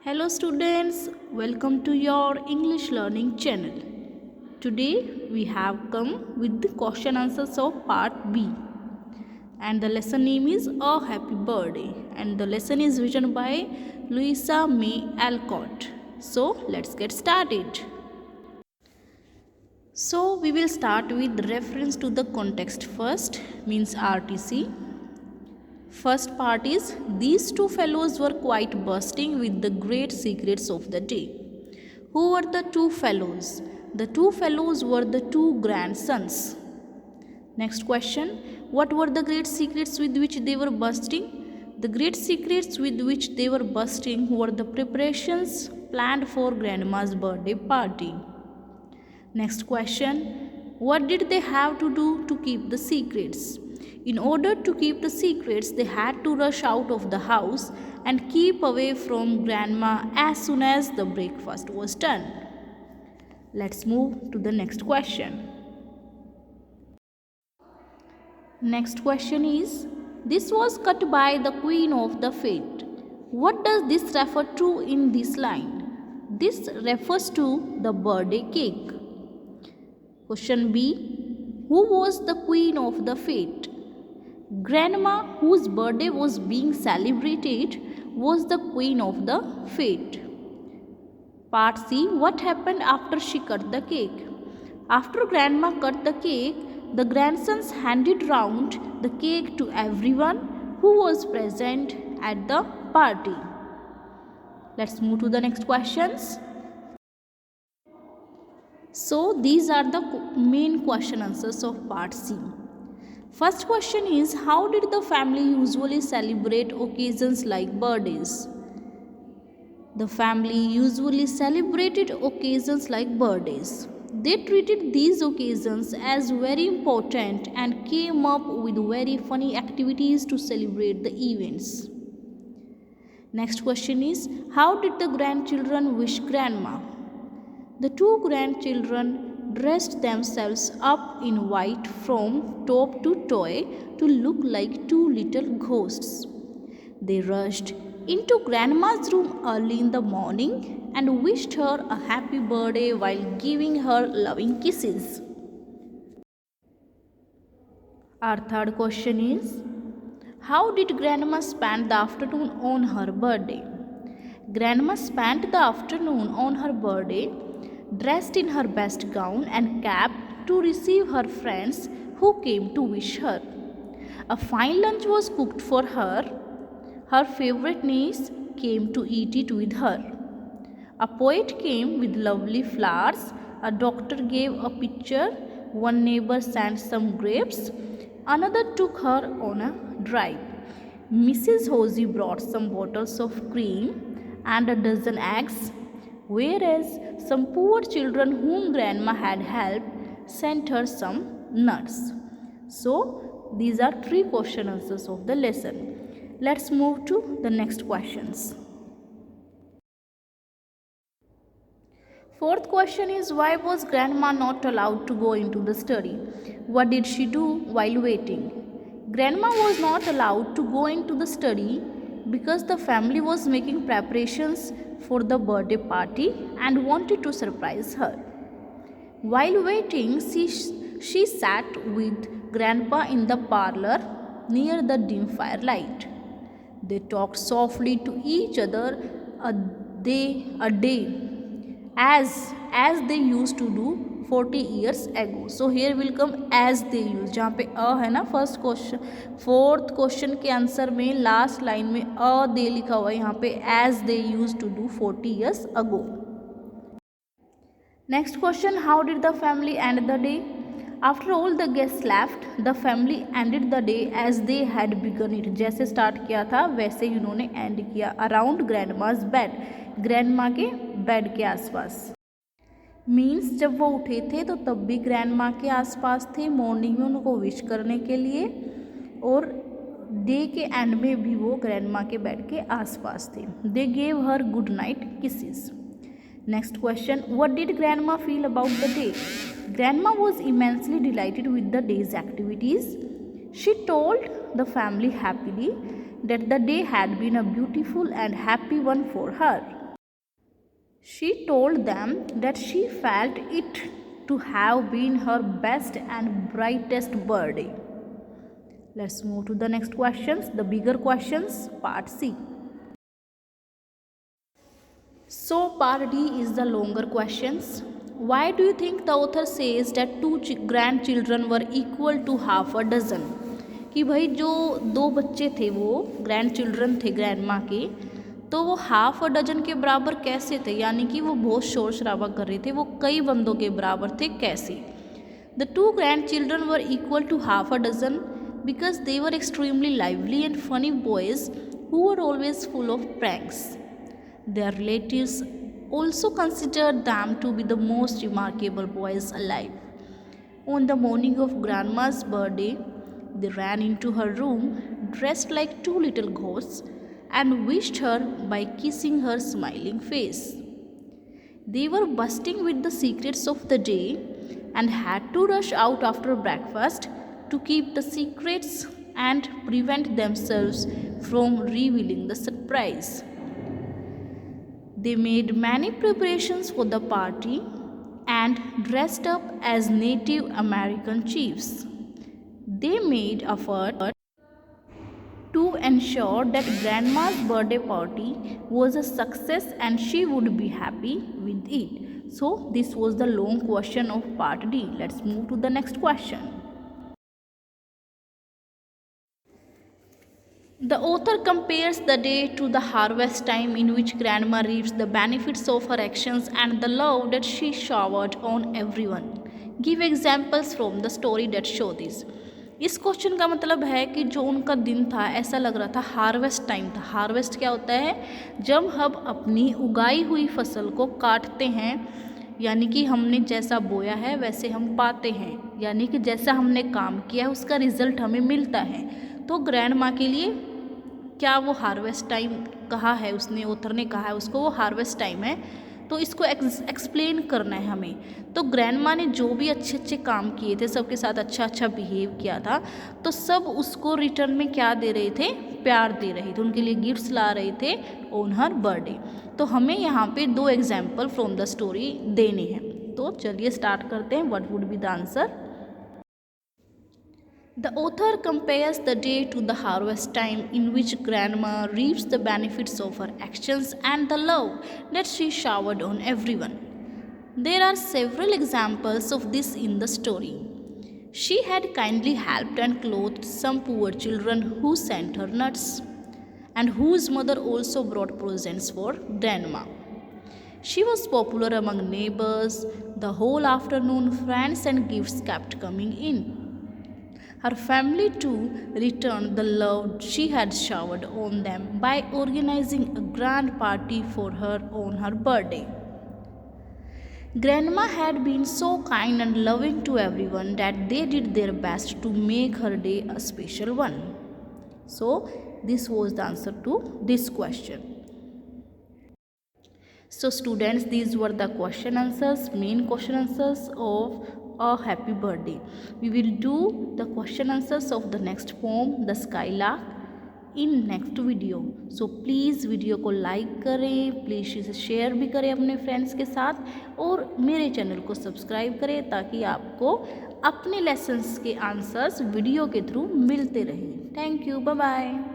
Hello students, welcome to your English learning channel. Today we have come with the question answers of part B, and the lesson name is A Happy Birthday, and the lesson is written by Louisa May Alcott. So let's get started. So we will start with reference to the context first, means RTC. First part is, these two fellows were quite bursting with the great secrets of the day. Who were the two fellows? The two fellows were the two grandsons. Next question, what were the great secrets with which they were bursting? The great secrets with which they were bursting were the preparations planned for grandma's birthday party. Next question, what did they have to do to keep the secrets? In order to keep the secrets, they had to rush out of the house and keep away from grandma as soon as the breakfast was done. Let's move to the next question. Next question is, this was cut by the queen of the fete. What does this refer to in this line? This refers to the birthday cake. Question B, who was the queen of the fete? Grandma, whose birthday was being celebrated, was the queen of the fete. Part C, what happened after she cut the cake? After grandma cut the cake, the grandsons handed round the cake to everyone who was present at the party. Let's move to the next questions. So these are the main question answers of part C. First question is, how did the family usually celebrate occasions like birthdays? The family usually celebrated occasions like birthdays. They treated these occasions as very important and came up with very funny activities to celebrate the events. Next question is, how did the grandchildren wish grandma? The two grandchildren dressed themselves up in white from top to toe to look like two little ghosts. They rushed into grandma's room early in the morning and wished her a happy birthday while giving her loving kisses. Our third question is, how did grandma spend the afternoon on her birthday? Grandma spent the afternoon on her birthday dressed in her best gown and cap to receive her friends who came to wish her. A fine lunch was cooked for her. Her favorite niece came to eat it with her. A poet came with lovely flowers. A doctor gave a picture. One neighbor sent some grapes. Another took her on a drive. Mrs. Hosey brought some bottles of cream and a dozen eggs, whereas some poor children whom grandma had helped sent her some nuts. So, these are three question answers of the lesson. Let's move to the next questions. Fourth question is, why was grandma not allowed to go into the study? What did she do while waiting? Grandma was not allowed to go into the study because the family was making preparations for the birthday party and wanted to surprise her. While waiting, she sat with grandpa in the parlor near the dim firelight. They talked softly to each other a day as they used to do 40 years ago. So here will come as they used, जहाँ पे अ है ना first question, fourth question के answer में last line में अ they लिखा हुआ है, यहाँ पे as they use to do 40 years ago. Next question, how did the family end the day? After all the guests left, the family ended the day as they had begun it. जैसे start किया था वैसे ही उन्होंने and किया. Around ग्रैंडमाज bed, grandma के bed के आसपास. Means जब वो उठे थे तो तब भी ग्रैंडमा के आसपास थे मॉर्निंग में उनको विश करने के लिए, और डे के एंड में भी वो ग्रैंडमा के बेड के आसपास थे. They gave her good night kisses. Next question, what did grandma feel about the day? Grandma was immensely delighted with the day's activities. She told the family happily that the day had been a beautiful and happy one for her. She told them that she felt it to have been her best and brightest birthday. Let's move to the next questions, the bigger questions, part C. So part D is the longer questions. Why do you think the author says that two grandchildren were equal to half a dozen? कि भाई जो दो बच्चे थे वो grand children थे grand माँ के, तो वो हाफ अ डजन के बराबर कैसे थे, यानी कि वो बहुत शोर शराबा कर रहे थे, वो कई बंदों के बराबर थे, कैसे? The two grandchildren were equal to half a dozen because they were extremely lively and funny boys who were always full of pranks. Their relatives also considered them to be the most remarkable boys alive. On the morning of Grandma's birthday, they ran into her room dressed like two little ghosts and wished her by kissing her smiling face. They were bursting with the secrets of the day and had to rush out after breakfast to keep the secrets and prevent themselves from revealing the surprise. They made many preparations for the party and dressed up as Native American chiefs. They made effort to ensure that Grandma's birthday party was a success and she would be happy with it. So this was the long question of part D. Let's move to the next question. The author compares the day to the harvest time in which Grandma reaps the benefits of her actions and the love that she showered on everyone. Give examples from the story that show this. इस question का मतलब है कि जो उनका दिन था ऐसा लग रहा था हार्वेस्ट टाइम था. हार्वेस्ट क्या होता है? जब हम अपनी उगाई हुई फसल को काटते हैं, यानी कि हमने जैसा बोया है वैसे हम पाते हैं, यानी कि जैसा हमने काम किया है उसका रिजल्ट हमें मिलता है. तो ग्रैंड माँ के लिए क्या वो हार्वेस्ट टाइम कहा है, उसने ऑथर ने कहा है उसको वो हार्वेस्ट टाइम है, तो इसको एक्सप्लेन करना है हमें. तो ग्रैंड माँ ने जो भी अच्छे अच्छे काम किए थे, सबके साथ अच्छा अच्छा बिहेव किया था, तो सब उसको रिटर्न में क्या दे रहे थे? प्यार दे रहे थे, उनके लिए गिफ्ट्स ला रहे थे ऑन हर बर्थडे. तो हमें यहाँ पे दो एग्जाम्पल फ्रॉम द स्टोरी देने हैं. तो चलिए स्टार्ट करते हैं. What would be the answer? The author compares the day to the harvest time in which Grandma reaps the benefits of her actions and the love that she showered on everyone. There are several examples of this in the story. She had kindly helped and clothed some poor children who sent her nuts, and whose mother also brought presents for Grandma. She was popular among neighbors. The whole afternoon, friends and gifts kept coming in. Her family too returned the love she had showered on them by organizing a grand party for her on her birthday. Grandma had been so kind and loving to everyone that they did their best to make her day a special one. So, this was the answer to this question. So students, these were the question answers, main question answers of a happy birthday. We will do the question answers of the next poem, The Skylark, in next video. So please video को like करें, please इसे share भी करें अपने friends के साथ, और मेरे चैनल को सब्सक्राइब करें ताकि आपको अपने लेसन्स के आंसर्स वीडियो के थ्रू मिलते रहें. Thank you, bye bye.